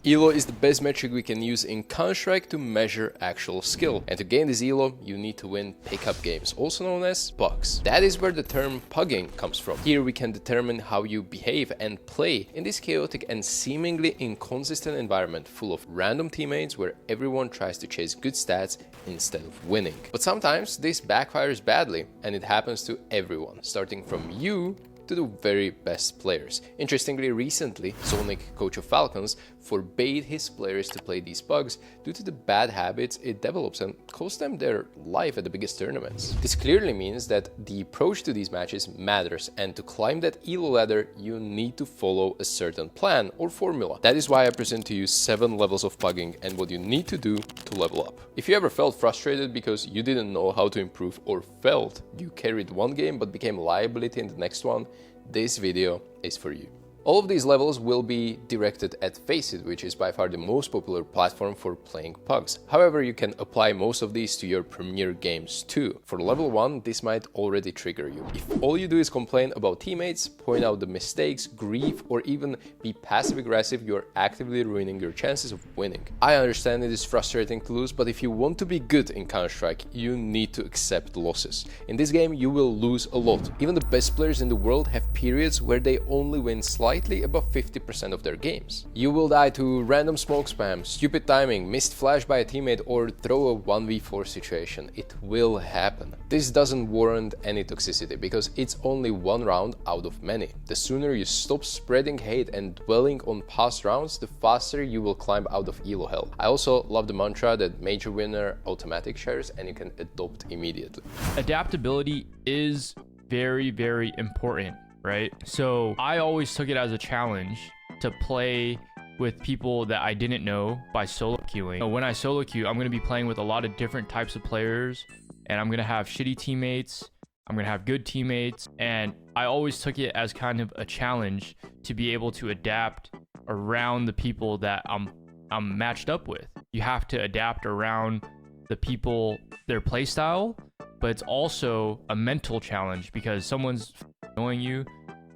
ELO is the best metric we can use in Counter-Strike to measure actual skill. And to gain this ELO, you need to win pickup games, also known as pugs. That is where the term pugging comes from. Here we can determine how you behave and play in this chaotic and seemingly inconsistent environment full of random teammates where everyone tries to chase good stats instead of winning. But sometimes this backfires badly, and it happens to everyone, starting from you to the very best players. Interestingly, recently, Sonic, coach of Falcons, forbade his players to play these pugs due to the bad habits it develops and cost them their life at the biggest tournaments. This clearly means that the approach to these matches matters, and to climb that ELO ladder, you need to follow a certain plan or formula. That is why I present to you 7 levels of pugging and what you need to do to level up. If you ever felt frustrated because you didn't know how to improve, or felt you carried one game but became a liability in the next one, this video is for you. All of these levels will be directed at FACEIT, which is by far the most popular platform for playing pugs. However, you can apply most of these to your premier games too. For level 1, this might already trigger you. If all you do is complain about teammates, point out the mistakes, grieve, or even be passive-aggressive, you're actively ruining your chances of winning. I understand it is frustrating to lose, but if you want to be good in Counter-Strike, you need to accept losses. In this game, you will lose a lot. Even the best players in the world have periods where they only win slightly above 50% of their games. You will die to random smoke spam, stupid timing, missed flash by a teammate, or throw a 1v4 situation. It will happen. This doesn't warrant any toxicity because it's only one round out of many. The sooner you stop spreading hate and dwelling on past rounds, the faster you will climb out of ELO hell. I also love the mantra that major winner automatic shares and you can adopt immediately. Adaptability is very, very important, right? So I always took it as a challenge to play with people that I didn't know by solo queuing. When I solo queue, I'm going to be playing with a lot of different types of players, and I'm going to have shitty teammates, I'm going to have good teammates, and I always took it as kind of a challenge to be able to adapt around the people that I'm matched up with. You have to adapt around the people, their play style, but it's also a mental challenge because someone's annoying you,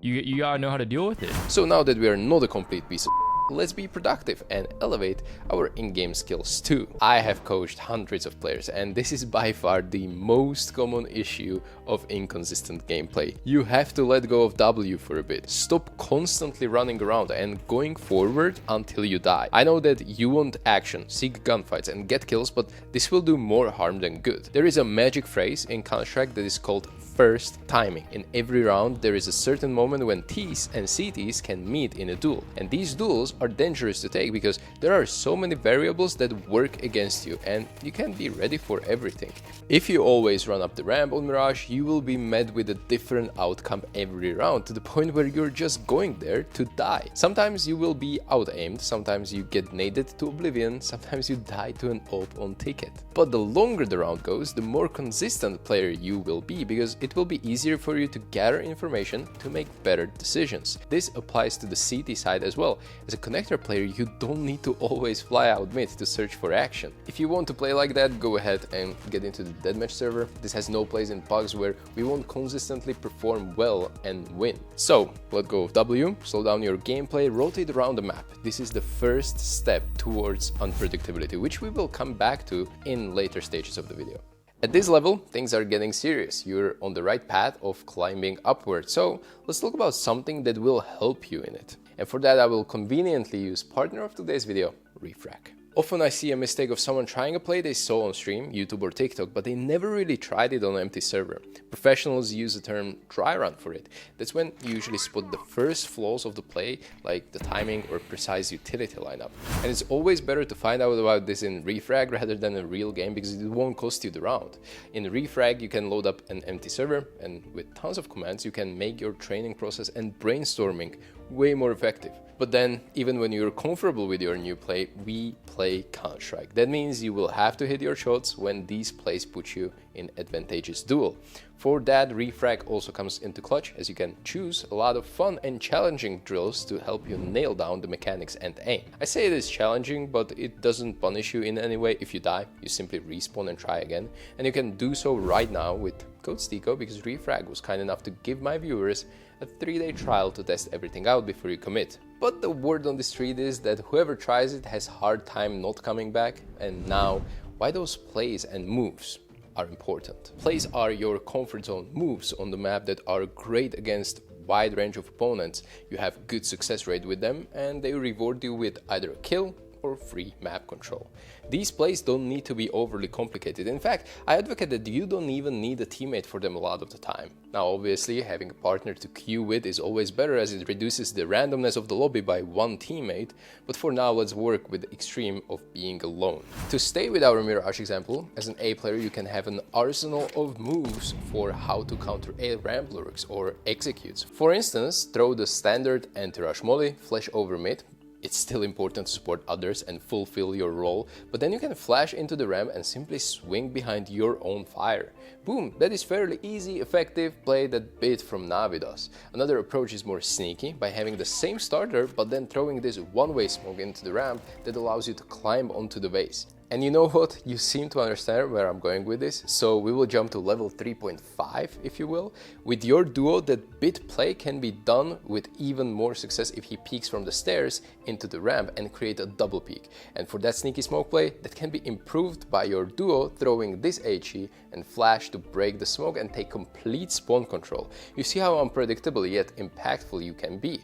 you gotta know how to deal with it. So now that we are not a complete piece of let's be productive and elevate our in-game skills too. I have coached hundreds of players, and this is by far the most common issue of inconsistent gameplay. You have to let go of W for a bit. Stop constantly running around and going forward until you die. I know that you want action, seek gunfights and get kills, but this will do more harm than good. There is a magic phrase in Counter-Strike that is called first timing. In every round, there is a certain moment when Ts and CTs can meet in a duel, and these duels are dangerous to take because there are so many variables that work against you and you can't be ready for everything. If you always run up the ramp on Mirage, you will be met with a different outcome every round, to the point where you're just going there to die. Sometimes you will be out-aimed, sometimes you get naded to oblivion, sometimes you die to an AWP on ticket. But the longer the round goes, the more consistent player you will be, because it will be easier for you to gather information to make better decisions. This applies to the CT side as well. As a connector player, you don't need to always fly out mid to search for action. If you want to play like that, go ahead and get into the deathmatch server. This has no place in pugs where we won't consistently perform well and win. So let go of W, slow down your gameplay, rotate around the map. This is the first step towards unpredictability, which we will come back to in later stages of the video. At this level, things are getting serious. You're on the right path of climbing upward. So let's talk about something that will help you in it. And for that, I will conveniently use partner of today's video, Refrag. Often I see a mistake of someone trying a play they saw on stream, YouTube or TikTok, but they never really tried it on an empty server. Professionals use the term dry run for it. That's when you usually spot the first flaws of the play, like the timing or precise utility lineup. And it's always better to find out about this in Refrag rather than a real game, because it won't cost you the round. In Refrag, you can load up an empty server, and with tons of commands, you can make your training process and brainstorming way more effective. But then, even when you're comfortable with your new play, we play Counter-Strike. That means you will have to hit your shots when these plays put you in advantageous duel. For that, Refrag also comes into clutch, as you can choose a lot of fun and challenging drills to help you nail down the mechanics and aim. I say it is challenging, but it doesn't punish you in any way. If you die, you simply respawn and try again. And you can do so right now with code STYKO, because Refrag was kind enough to give my viewers a 3-day trial to test everything out before you commit. but the word on the street is that whoever tries it has hard time not coming back. And now, why those plays and moves are important. Plays are your comfort zone moves on the map that are great against wide range of opponents. You have good success rate with them and they reward you with either a kill or free map control. These plays don't need to be overly complicated. In fact, I advocate that you don't even need a teammate for them a lot of the time. Now obviously having a partner to queue with is always better as it reduces the randomness of the lobby by one teammate, but for now let's work with the extreme of being alone. To stay with our Mirage example, as an A player you can have an arsenal of moves for how to counter A ramp lurks or executes. For instance, throw the standard anti-rush molly, flash over mid. It's still important to support others and fulfill your role, but then you can flash into the ramp and simply swing behind your own fire. Boom, that is fairly easy, effective play that bit from Navi does. Another approach is more sneaky, by having the same starter but then throwing this one-way smoke into the ramp that allows you to climb onto the base. And you know what? You seem to understand where I'm going with this, so we will jump to level 3.5, if you will. With your duo, that bit play can be done with even more success if he peeks from the stairs into the ramp and create a double peek. And for that sneaky smoke play, that can be improved by your duo throwing this HE and flash to break the smoke and take complete spawn control. You see how unpredictable yet impactful you can be.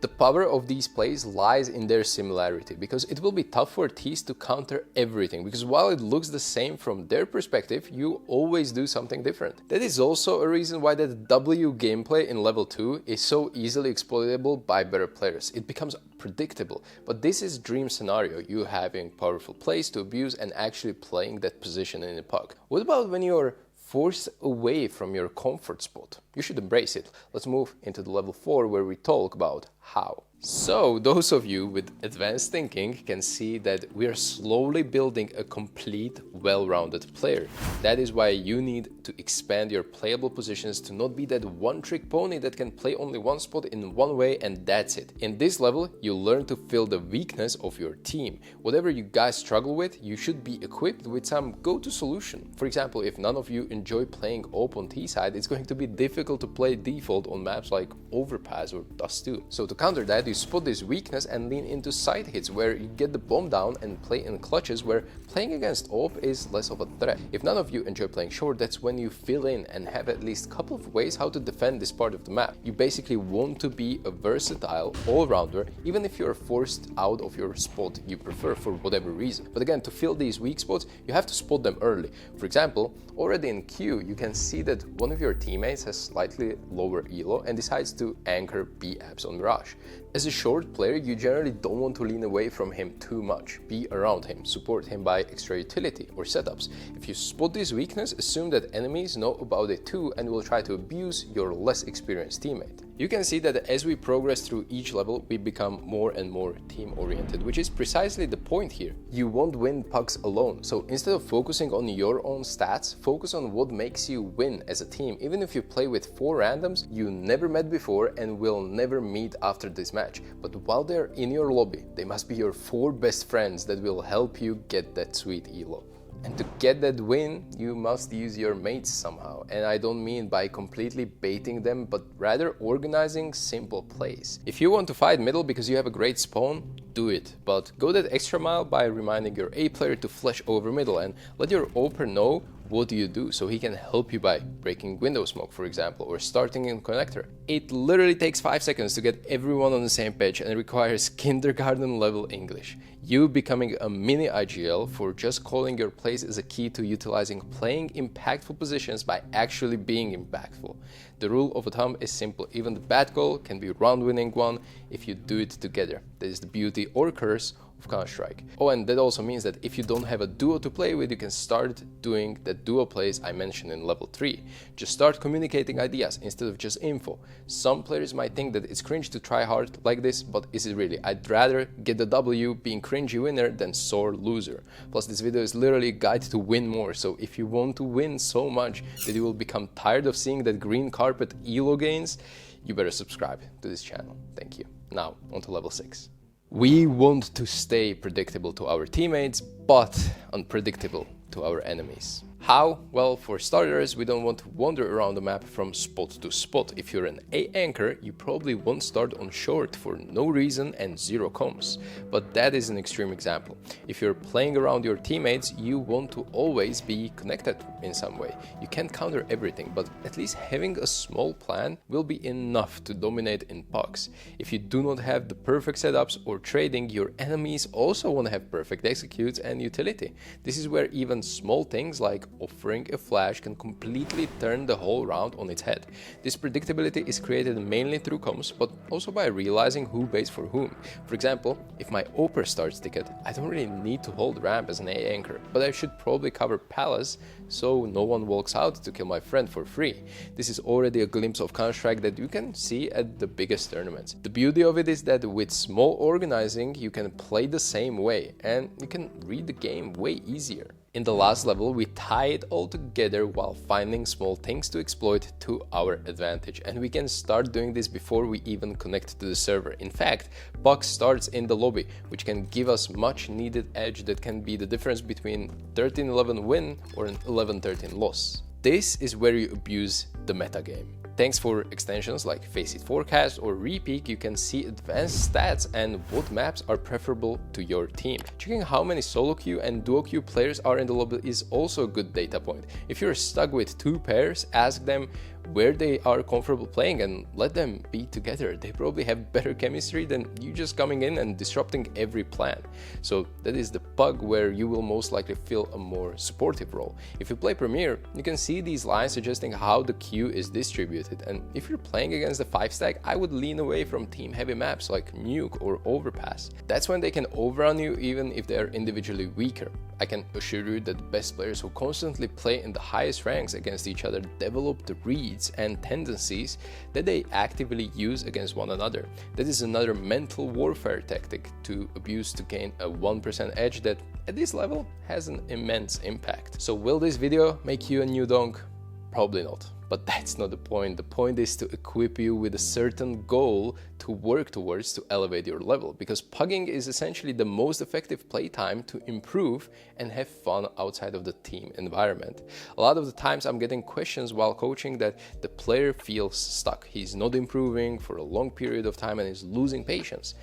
The power of these plays lies in their similarity, because it will be tough for T's to counter everything, because while it looks the same from their perspective, you always do something different. That is also a reason why that W gameplay in level 2 is so easily exploitable by better players. It becomes predictable, but this is dream scenario, you having powerful plays to abuse and actually playing that position in a puck. What about when you're forced away from your comfort spot? You should embrace it. Let's move into the level 4 where we talk about how. So those of you with advanced thinking can see that we are slowly building a complete, well-rounded player. That is why you need to expand your playable positions to not be that one-trick pony that can play only one spot in one way and that's it. In this level, you learn to fill the weakness of your team. Whatever you guys struggle with, you should be equipped with some go-to solution. For example, if none of you enjoy playing op on T side, it's going to be difficult to play default on maps like Overpass or Dust 2. So to counter that, you spot this weakness and lean into side hits where you get the bomb down and play in clutches where playing against AWP is less of a threat. If none of you enjoy playing short, that's when you fill in and have at least a couple of ways how to defend this part of the map. You basically want to be a versatile all-rounder even if you're forced out of your spot you prefer for whatever reason. But again, to fill these weak spots, you have to spot them early. For example, already in queue, you can see that one of your teammates has slightly lower elo and decides to anchor B apps on Mirage. As a short player, you generally don't want to lean away from him too much. Be around him, support him by extra utility or setups. If you spot this weakness, assume that enemies know about it too and will try to abuse your less experienced teammate. You can see that as we progress through each level, we become more and more team-oriented, which is precisely the point here. You won't win pucks alone, so instead of focusing on your own stats, focus on what makes you win as a team, even if you play with 4 randoms you never met before and will never meet after this match. But while they're in your lobby, they must be your 4 best friends that will help you get that sweet elo. And to get that win, you must use your mates somehow. And I don't mean by completely baiting them, but rather organizing simple plays. If you want to fight middle because you have a great spawn, do it. But go that extra mile by reminding your A player to flash over middle and let your oper know what do you do so he can help you by breaking window smoke, for example, or starting in connector. It literally takes 5 seconds to get everyone on the same page and requires kindergarten level English. You becoming a mini IGL for just calling your plays is a key to utilizing playing impactful positions by actually being impactful. The rule of thumb is simple. Even the bad call can be round winning one if you do it together. That is the beauty or curse of Counter-Strike. Oh, and that also means that if you don't have a duo to play with, you can start doing the duo plays I mentioned in level 3. Just start communicating ideas instead of just info. Some players might think that it's cringe to try hard like this, but is it really? I'd rather get the W being cringy winner than sore loser. Plus, this video is literally a guide to win more, so if you want to win so much that you will become tired of seeing that green carpet elo gains, you better subscribe to this channel. Thank you. Now, on to level 6. We want to stay predictable to our teammates, but unpredictable to our enemies. How? Well, for starters, we don't want to wander around the map from spot to spot. If you're an A anchor, you probably won't start on short for no reason and zero comms. But that is an extreme example. If you're playing around your teammates, you want to always be connected in some way. You can't counter everything, but at least having a small plan will be enough to dominate in pucks. If you do not have the perfect setups or trading, your enemies also want to have perfect executes and utility. This is where even small things like offering a flash can completely turn the whole round on its head. This predictability is created mainly through comms, but also by realizing who baits for whom. For example, if my Oper starts ticket, I don't really need to hold ramp as an A anchor, but I should probably cover palace so no one walks out to kill my friend for free. This is already a glimpse of Counter-Strike that you can see at the biggest tournaments. The beauty of it is that with small organizing you can play the same way and you can read the game way easier. In the last level, we tie it all together while finding small things to exploit to our advantage. And we can start doing this before we even connect to the server. In fact, puck starts in the lobby, which can give us much needed edge that can be the difference between 13-11 win or an 11-13 loss. This is where you abuse the metagame. Thanks for extensions like FACEIT Forecast or Repeak, you can see advanced stats and what maps are preferable to your team. Checking how many solo queue and duo queue players are in the lobby is also a good data point. If you're stuck with two pairs, ask them where they are comfortable playing and let them be together. They probably have better chemistry than you just coming in and disrupting every plan. So that is the pug where you will most likely fill a more supportive role. If you play Premier, you can see these lines suggesting how the queue is distributed, and if you're playing against the 5-stack, I would lean away from team heavy maps like Nuke or Overpass. That's when they can overrun you even if they are individually weaker. I can assure you that the best players who constantly play in the highest ranks against each other develop the reads and tendencies that they actively use against one another. That is another mental warfare tactic to abuse to gain a 1% edge that at this level has an immense impact. So will this video make you a new donk? Probably not. But that's not the point. The point is to equip you with a certain goal to work towards to elevate your level, because pugging is essentially the most effective playtime to improve and have fun outside of the team environment. A lot of the times I'm getting questions while coaching that the player feels stuck. He's not improving for a long period of time and is losing patience.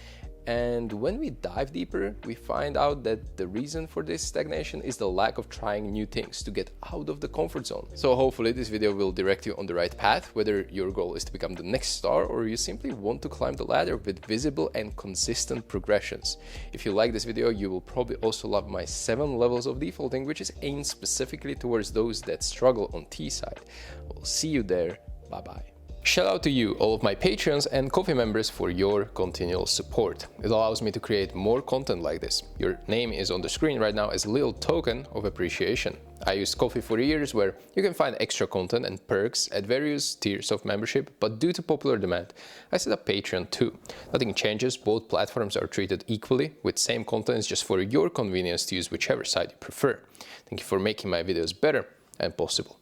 And when we dive deeper, we find out that the reason for this stagnation is the lack of trying new things to get out of the comfort zone. So hopefully this video will direct you on the right path, whether your goal is to become the next star or you simply want to climb the ladder with visible and consistent progressions. If you like this video, you will probably also love my 7 levels of defaulting, which is aimed specifically towards those that struggle on T side. We'll see you there. Bye bye. Shout out to you, all of my Patreons and Coffee members, for your continual support. It allows me to create more content like this. Your name is on the screen right now as a little token of appreciation. I used Coffee for years, where you can find extra content and perks at various tiers of membership, but due to popular demand, I set up Patreon too. Nothing changes, both platforms are treated equally, with same content, just for your convenience to use whichever side you prefer. Thank you for making my videos better and possible.